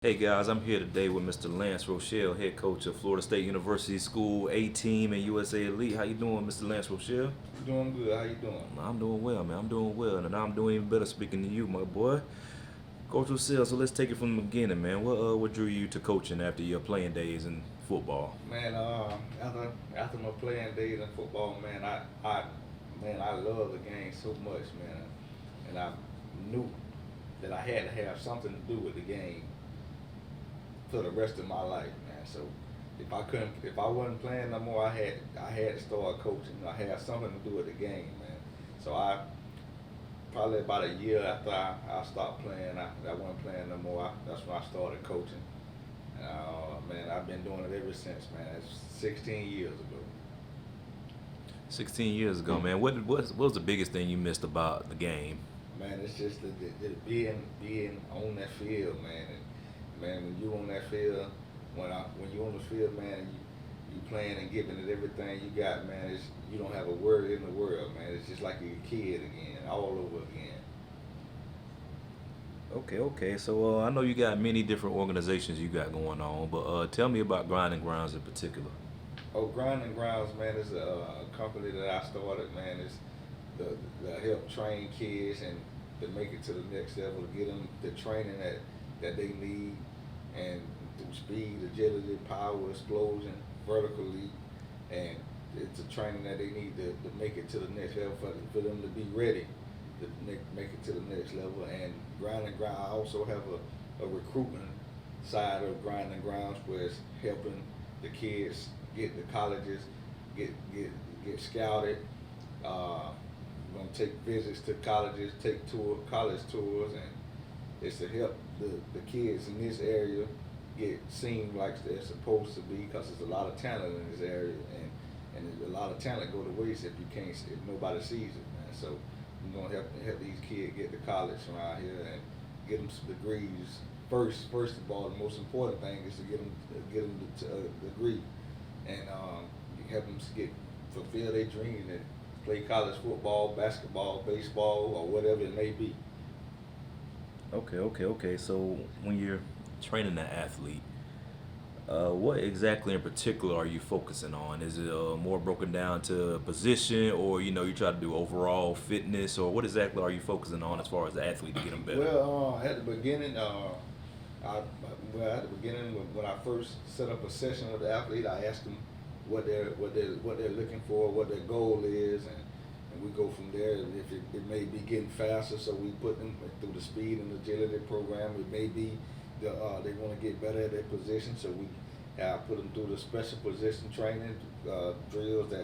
Hey guys, I'm here today with Mr. Lance Rochelle, head coach of Florida State University School A Team and USA Elite. How you doing, Mr. Lance Rochelle? Doing good. How you doing? I'm doing well, man. I'm doing well, and I'm doing even better speaking to you, my boy. Coach Rochelle, so let's take it from the beginning, man. What drew you to coaching after your playing days in football? Man, after my playing days in football, man, I love the game so much, man, and I knew that I had to have something to do with the game for the rest of my life, man. So if I wasn't playing no more, I had to start coaching. I had something to do with the game, man. So I probably about a year after I stopped playing, I wasn't playing no more. That's when I started coaching. Man, I've been doing it ever since, man. It's 16 years ago. 16 years ago, man. What was the biggest thing you missed about the game? Man, it's just the being on that field, man. And man, when you on that field, when you on the field, man, you playing and giving it everything you got, man. You don't have a worry in the world, man. It's just like you're a kid again, all over again. Okay. So I know you got many different organizations you got going on, but tell me about Grinding Grounds in particular. Oh, Grinding Grounds, man, is a company that I started, man. It's the help train kids and to make it to the next level, to get them the training that they need, and through speed, agility, power, explosion, vertical leap, and it's a training that they need to make it to the next level for them to be ready to make it to the next level. And Grinding Ground, I also have a recruitment side of Grinding Grounds where it's helping the kids get to colleges, get scouted. We're gonna take visits to colleges, take college tours, and it's to help the kids in this area get seen like they're supposed to be, because there's a lot of talent in this area, and a lot of talent go to waste if nobody sees it, man. So we're gonna help these kids get to college around here and get them some degrees. First of all, the most important thing is to get them a degree, and help them fulfill their dreams and play college football, basketball, baseball, or whatever it may be. Okay. So when you're training an athlete, what exactly in particular are you focusing on? Is it more broken down to position, or you try to do overall fitness, or what exactly are you focusing on as far as the athlete to get them better? Well, at the beginning, I, at the beginning when I first set up a session with the athlete, I ask them what they're looking for, what their goal is, and we go from there. If it may be getting faster, so we put them through the speed and agility program. It may be they want to get better at their position, so we put them through the special position training drills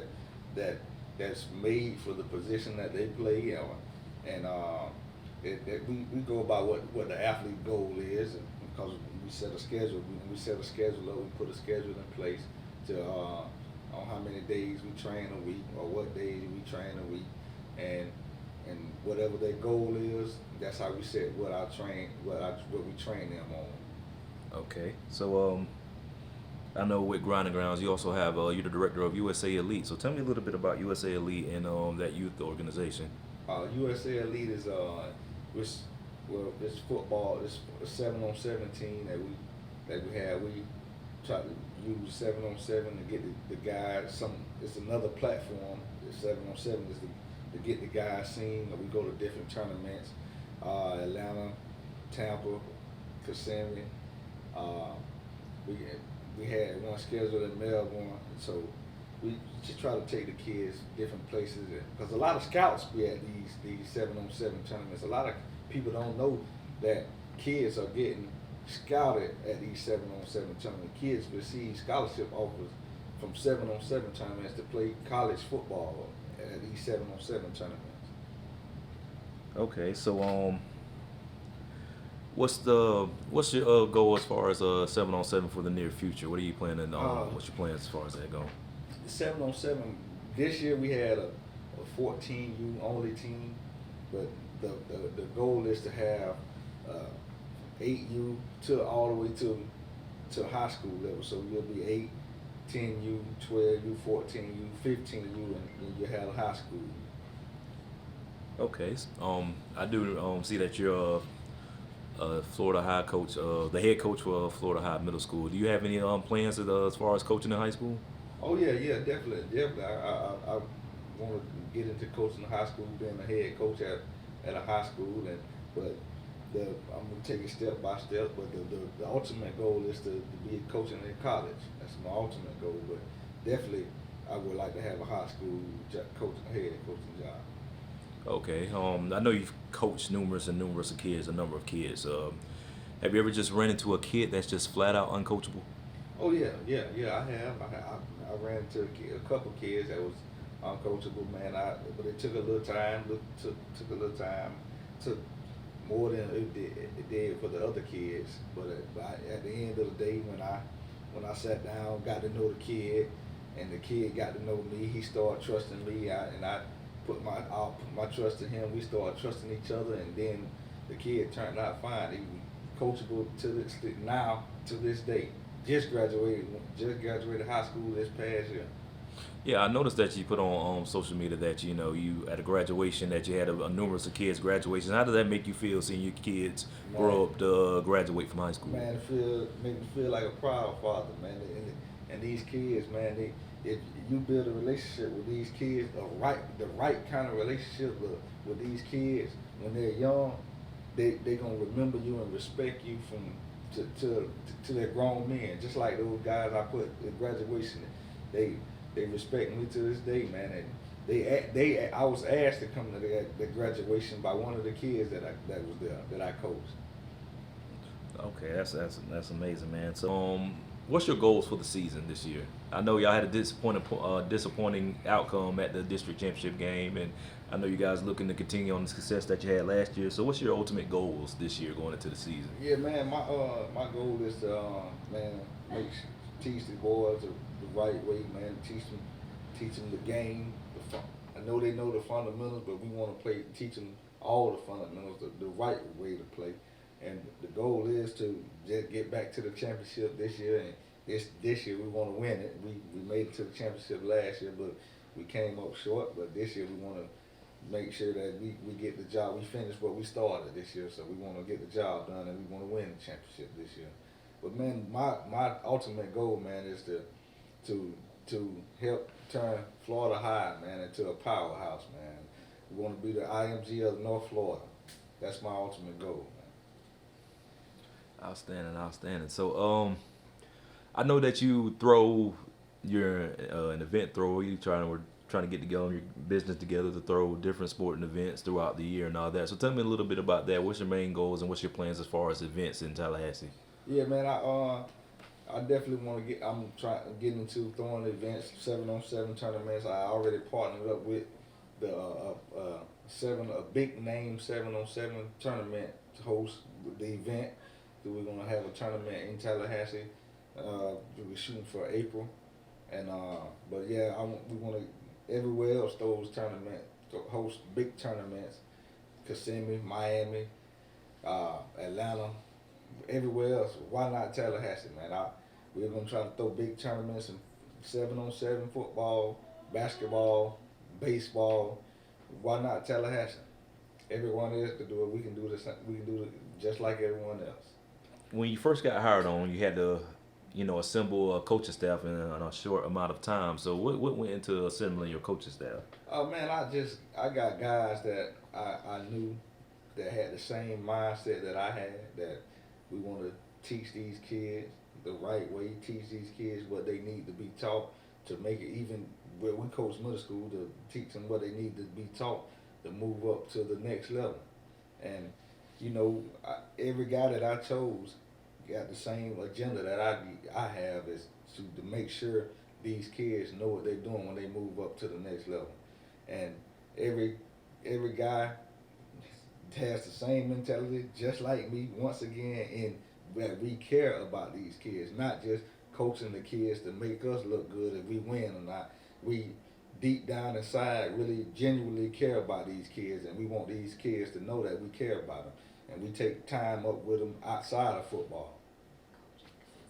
that's made for the position that they play. And we go by what the athlete goal is, and because we set a schedule. We set a schedule up. We put a schedule in place to on how many days we train a week, or what days we train a week, and whatever their goal is, that's how we set what we train them on. Okay. So I know with Grinding Grounds, you also have you're the director of USA Elite. So tell me a little bit about USA Elite and that youth organization. USA Elite is which it's football. It's a 7-on-7 team that we have. We try to use 7-on-7 to get the guys. It's another platform. The 7-on-7 is to get the guys seen. We go to different tournaments, Atlanta, Tampa, Kissimmee. We we had one scheduled in Melbourne, so we just try to take the kids different places, because a lot of scouts be at these 7-on-7 tournaments. A lot of people don't know that kids are getting scouted at these 7-on-7 tournaments. Kids receive scholarship offers from 7-on-7 tournaments to play college football at these 7-on-7 tournaments. Okay. So what's your goal as far as 7-on-7 for the near future? What are you planning? What's your plans as far as that go? 7-on-7. This year we had a 14U only team, but the goal is to have 8U to all the way to high school level. So you'll be 8, 10U, 12U, 14U, 15U, and you have high school. Okay. I do see that you're Florida High coach, the head coach for Florida High Middle School. Do you have any plans as far as coaching in high school? Oh yeah, yeah, definitely, definitely. I want to get into coaching the high school, being a head coach at a high school, and but I'm gonna take it step by step. But the ultimate goal is to be coaching in college. That's my ultimate goal. But definitely, I would like to have a high school coaching head coaching job. Okay. I know you've coached numerous of kids, a number of kids. Have you ever just ran into a kid that's just flat out uncoachable? Oh yeah, yeah, yeah. I have. I ran into a couple kids that was uncoachable, man. But it took a little time. Took a little time. Took more than it did for the other kids. But at the end of the day, when I sat down, got to know the kid, and the kid got to know me, he started trusting me, and I I put my trust in him. We started trusting each other, and then the kid turned out fine. He was coachable to this now to this day. Just graduated. Just graduated high school this past year. Yeah, I noticed that you put on social media that you at a graduation that you had a numerous of kids graduations. How does that make you feel seeing your kids Man, grow up to graduate from high school? man, make me feel like a proud father, man. And these kids, man, if you build a relationship with these kids, the right kind of relationship with these kids when they're young, they gonna remember you and respect you from to their grown men. Just like those guys I put at graduation, they they respect me to this day, man. And I was asked to come to the graduation by one of the kids that was there that I coached. Okay, that's amazing, man. So, what's your goals for the season this year? I know y'all had a disappointing outcome at the district championship game, and I know you guys looking to continue on the success that you had last year. So, what's your ultimate goals this year going into the season? Yeah, man. My goal is to man teach the boys the right way, man. Teach them the game. I know they know the fundamentals, but we want to teach them all the fundamentals, the right way to play. And the goal is to just get back to the championship this year. And this year we want to win it. We made it to the championship last year, but we came up short. But this year we want to make sure that we get the job. We finish what we started this year, so we want to get the job done, and we want to win the championship this year. But man, my ultimate goal, man, is to to help turn Florida High, man, into a powerhouse, man. We want to be the IMG of North Florida. That's my ultimate goal, Outstanding, outstanding. So, I know that you throw you're an event thrower. You trying to get together your business together to throw different sporting events throughout the year and all that. So tell me a little bit about that. What's your main goals and what's your plans as far as events in Tallahassee? man. Yeah, man. I definitely want to get. I'm trying to get into throwing events, 7-on-7 tournaments. I already partnered up with the a big name 7-on-7 tournament to host the event. So we're gonna have a tournament in Tallahassee. We're shooting for April, and but yeah, we want to everywhere else those tournaments to host big tournaments, Kissimmee, Miami, Atlanta, everywhere else. Why not Tallahassee, man? We're gonna try to throw big tournaments in 7-on-7 football, basketball, baseball. Why not Tallahassee? Everyone else can do it. We can do this. We can do it just like everyone else. When you first got hired on, you had to, assemble a coaching staff in a short amount of time. So what went into assembling your coaching staff? Oh man, I got guys that I knew that had the same mindset that I had. That we want to teach these kids the right way. Teach these kids what they need to be taught to make it even where we coach middle school to teach them what they need to be taught to move up to the next level. And every guy that I chose got the same agenda that I have is to make sure these kids know what they're doing when they move up to the next level. And every guy has the same mentality, just like me. Once again, in that we care about these kids, not just coaching the kids to make us look good if we win or not. We deep down inside really genuinely care about these kids, and we want these kids to know that we care about them, and we take time up with them outside of football.